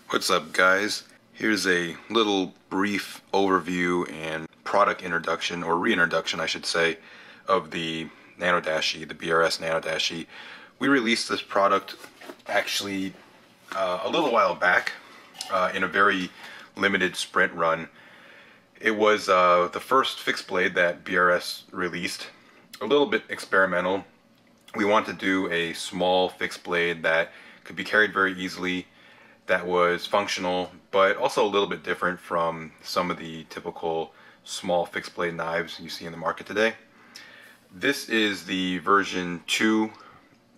What's up, guys? Here's a little brief overview and product introduction, or reintroduction I should say, of the Nanodashi, the BRS Nanodashi. We released this product actually a little while back in a very limited sprint run. It was the first fixed blade that BRS released, a little bit experimental. We wanted to do a small fixed blade that could be carried very easily, that was functional, but also a little bit different from some of the typical small fixed blade knives you see in the market today. This is the version 2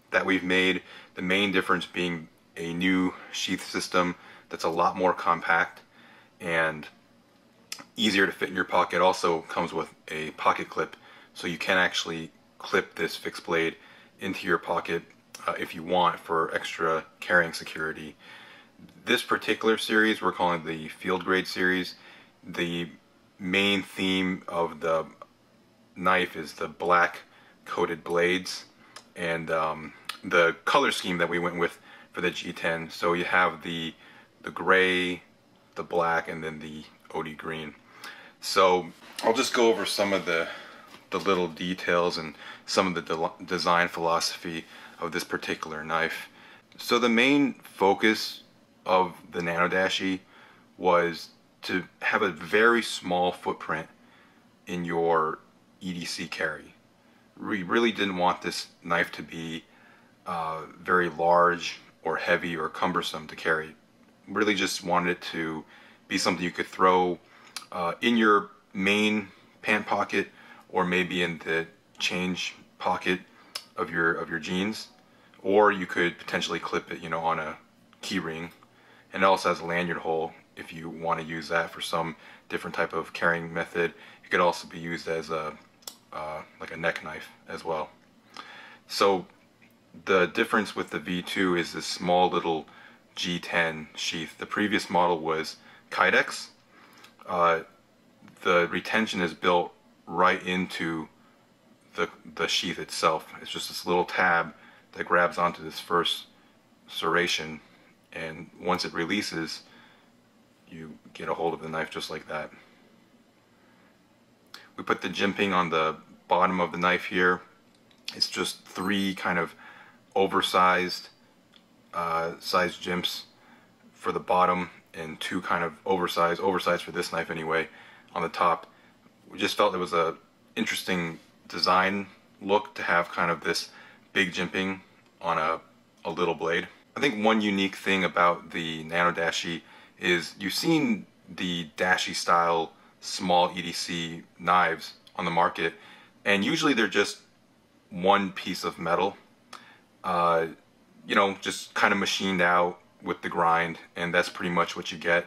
that we've made, the main difference being a new sheath system that's a lot more compact and easier to fit in your pocket. Also comes with a pocket clip, so you can actually clip this fixed blade into your pocket if you want, for extra carrying security. This particular series we're calling the field grade series. The main theme of the knife is the black coated blades, and the color scheme that we went with for the G10. So you have the gray, the black, and then the OD green. So I'll just go over some of the little details and some of the design philosophy of this particular knife. So the main focus of the Nanodashi was to have a very small footprint in your EDC carry. We really didn't want this knife to be very large or heavy or cumbersome to carry. Really just wanted it to be something you could throw in your main pant pocket, or maybe in the change pocket of your jeans, or you could potentially clip it, on a key ring. And it also has a lanyard hole if you want to use that for some different type of carrying method. It could also be used as a like a neck knife as well. So the difference with the V2 is this small little G10 sheath. The previous model was Kydex. The retention is built right into the sheath itself. It's just this little tab that grabs onto this first serration, and once it releases, you get a hold of the knife just like that. We put the jimping on the bottom of the knife here. It's just 3 kind of oversized sized jimps for the bottom, and 2 kind of oversized for this knife anyway, on the top. We just felt it was a interesting design look to have kind of this big jimping on a little blade. I think one unique thing about the Nanodashi is you've seen the Dashy style small EDC knives on the market, and usually they're just one piece of metal, just kind of machined out with the grind, and that's pretty much what you get.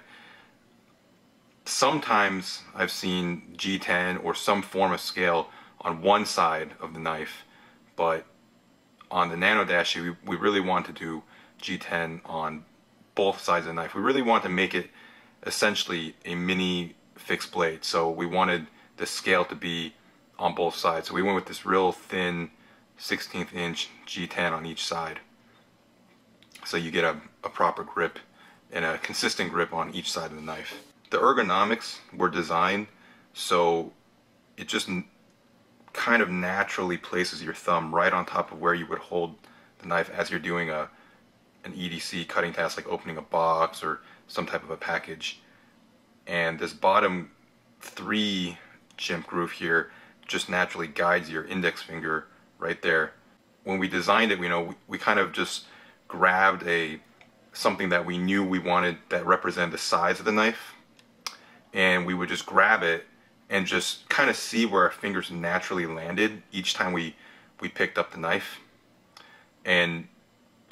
Sometimes I've seen G10 or some form of scale on one side of the knife, but on the Nanodashi we really want to do G10 on both sides of the knife. We really want to make it essentially a mini fixed blade, so we wanted the scale to be on both sides. So we went with this real thin 16th inch G10 on each side, so you get a proper grip and a consistent grip on each side of the knife. The ergonomics were designed so it just kind of naturally places your thumb right on top of where you would hold the knife as you're doing an EDC cutting task, like opening a box or some type of a package. And this bottom 3 jimp groove here just naturally guides your index finger right there. When we designed it, we kind of just grabbed something that we knew we wanted that represented the size of the knife, and we would just grab it and just kind of see where our fingers naturally landed each time we picked up the knife, and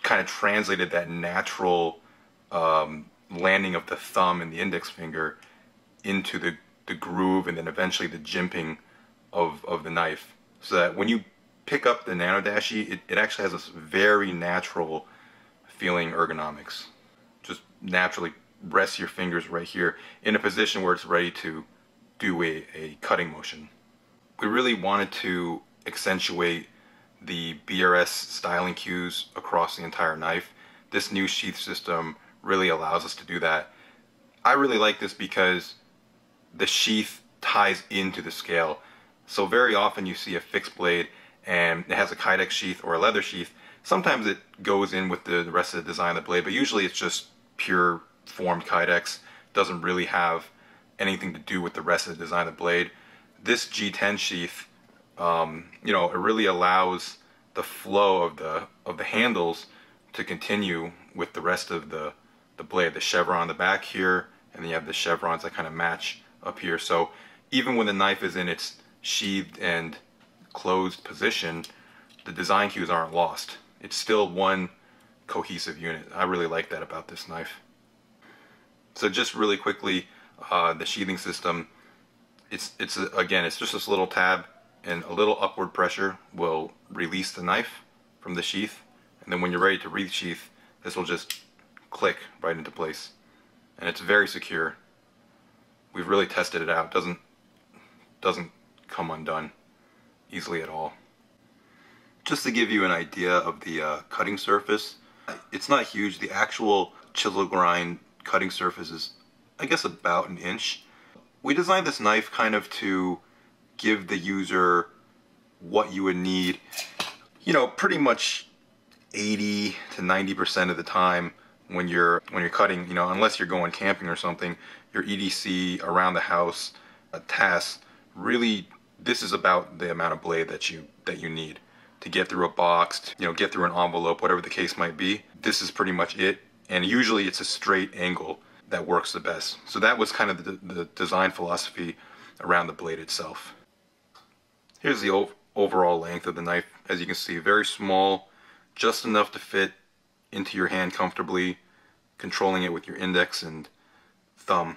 kind of translated that natural landing of the thumb and the index finger into the groove, and then eventually the jimping of the knife, so that when you pick up the Nanodashi, it actually has this very natural feeling ergonomics. Just naturally rest your fingers right here in a position where it's ready to do a cutting motion. We really wanted to accentuate the BRS styling cues across the entire knife. This new sheath system really allows us to do that. I really like this because the sheath ties into the scale. So very often you see a fixed blade and it has a kydex sheath or a leather sheath. Sometimes it goes in with the rest of the design of the blade, but usually it's just pure formed kydex. Doesn't really have anything to do with the rest of the design of the blade. This G10 sheath, you know, it really allows the flow of the handles to continue with the rest of the blade. The chevron on the back here, and then you have the chevrons that kind of match up here. So even when the knife is in its sheathed and closed position, the design cues aren't lost. It's still one cohesive unit. I really like that about this knife. So just really quickly, the sheathing system, again, it's just this little tab, and a little upward pressure will release the knife from the sheath, and then when you're ready to resheath, this will just click right into place, and it's very secure. We've really tested it out. Doesn't come undone easily at all. Just to give you an idea of the cutting surface, it's not huge. The actual chisel grind cutting surface is, I guess, about an inch. We designed this knife kind of to give the user what you would need, you know, pretty much 80 to 90% of the time when you're cutting, you know, unless you're going camping or something, your EDC around the house tasks, really this is about the amount of blade that you need to get through a box, you know, get through an envelope, whatever the case might be. This is pretty much it, and usually it's a straight angle that works the best. So that was kind of the design philosophy around the blade itself. Here's the overall length of the knife. As you can see, very small, just enough to fit into your hand comfortably, controlling it with your index and thumb.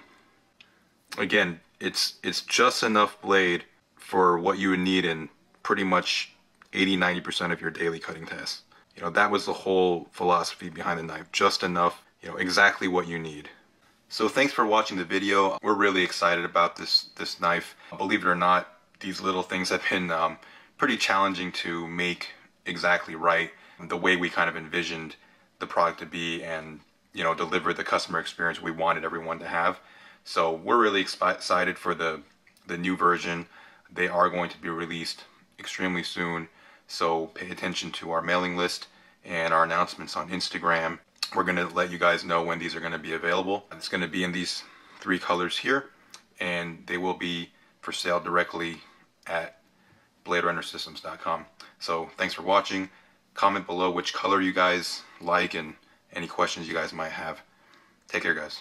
Again, it's just enough blade for what you would need in pretty much 80-90% of your daily cutting tasks. You know, that was the whole philosophy behind the knife. Just enough, you know, exactly what you need. So thanks for watching the video. We're really excited about this knife. Believe it or not, these little things have been pretty challenging to make exactly right, the way we kind of envisioned the product to be, and, you know, deliver the customer experience we wanted everyone to have. So we're really excited for the new version. They are going to be released extremely soon, so pay attention to our mailing list and our announcements on Instagram. We're going to let you guys know when these are going to be available. It's going to be in these 3 colors here, and they will be for sale directly at bladerunnersystems.com. So thanks for watching. Comment below which color you guys like and any questions you guys might have. Take care, guys.